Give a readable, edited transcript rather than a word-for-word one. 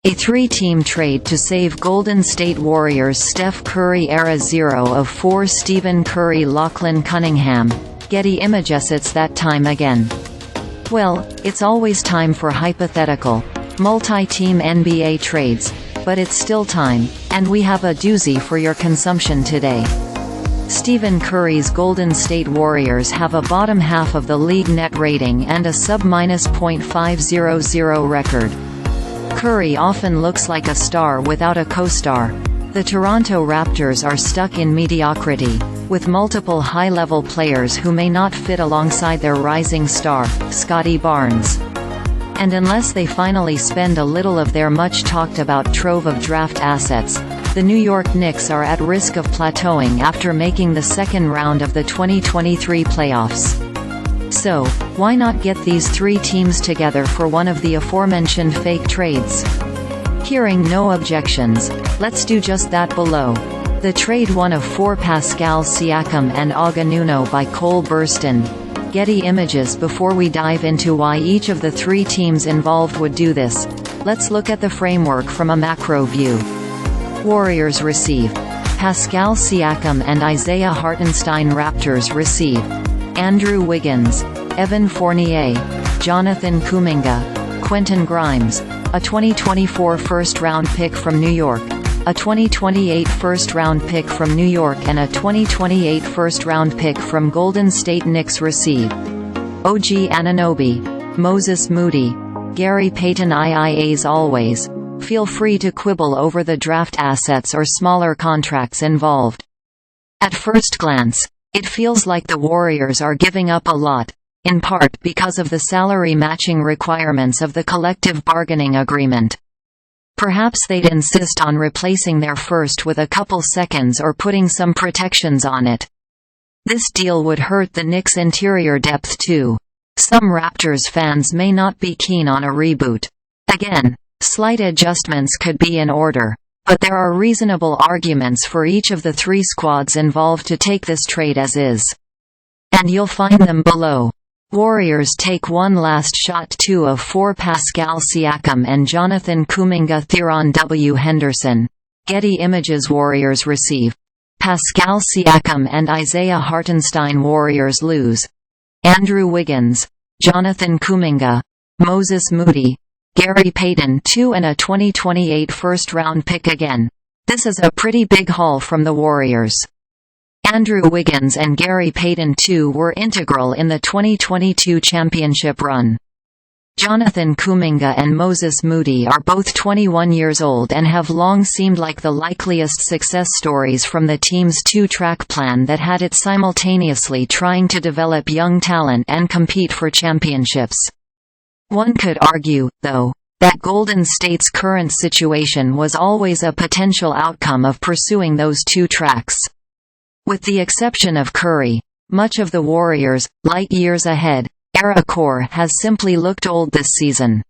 A three-team trade to save Golden State Warriors Steph Curry Era 0 of 4 Stephen CurryLachlan Cunningham. Getty ImagesIt's that time again. Well, it's always time for hypothetical, multi-team NBA trades, but it's still time, and we have a doozy for your consumption today. Stephen Curry's Golden State Warriors have a bottom half of the league net rating and a sub-.500 record. Curry often looks like a star without a co-star. The Toronto Raptors are stuck in mediocrity, with multiple high-level players who may not fit alongside their rising star, Scottie Barnes. And unless they finally spend a little of their much-talked-about trove of draft assets, the New York Knicks are at risk of plateauing after making the second round of the 2023 playoffs. So, why not get these three teams together for one of the aforementioned fake trades? Hearing no objections, let's do just that below. The trade one of 4 Pascal, Siakam and AnunobyCole Burston. Getty Images. Before we dive into why each of the three teams involved would do this, let's look at the framework from a macro view. Warriors receive. Pascal Siakam and HartensteinRaptors receive. Andrew Wiggins, Evan Fournier, Jonathan Kuminga, Quentin Grimes, a 2024 first-round pick from New York, a 2028 first-round pick from New York and a 2028 first-round pick from Golden StateKnicks Receive. OG Anunoby, Moses Moody, Gary Payton IIAs. Always, feel free to quibble over the draft assets or smaller contracts involved. At first glance, it feels like the Warriors are giving up a lot, in part because of the salary matching requirements of the collective bargaining agreement. Perhaps they'd insist on replacing their first with a couple seconds or putting some protections on it. This deal would hurt the Knicks' interior depth too. Some Raptors fans may not be keen on a reboot. Again, slight adjustments could be in order, but there are reasonable arguments for each of the three squads involved to take this trade as is. And you'll find them below. Warriors Take One Last Shot2 of 4 Pascal Siakam and Jonathan KumingaThearon. W. Henderson. Getty ImagesWarriors Receive. Pascal Siakam and Hartenstein Warriors lose. Andrew Wiggins, Jonathan Kuminga, Moses Moody, Gary Payton II and a 2028 first-round pick again. This is a pretty big haul from the Warriors. Andrew Wiggins and Gary Payton II were integral in the 2022 championship run. Jonathan Kuminga and Moses Moody are both 21 years old and have long seemed like the likeliest success stories from the team's two-track plan that had it simultaneously trying to develop young talent and compete for championships. One could argue, though, that Golden State's current situation was always a potential outcome of pursuing those two tracks. With the exception of Curry, much of the Warriors' light years ahead era core has simply looked old this season.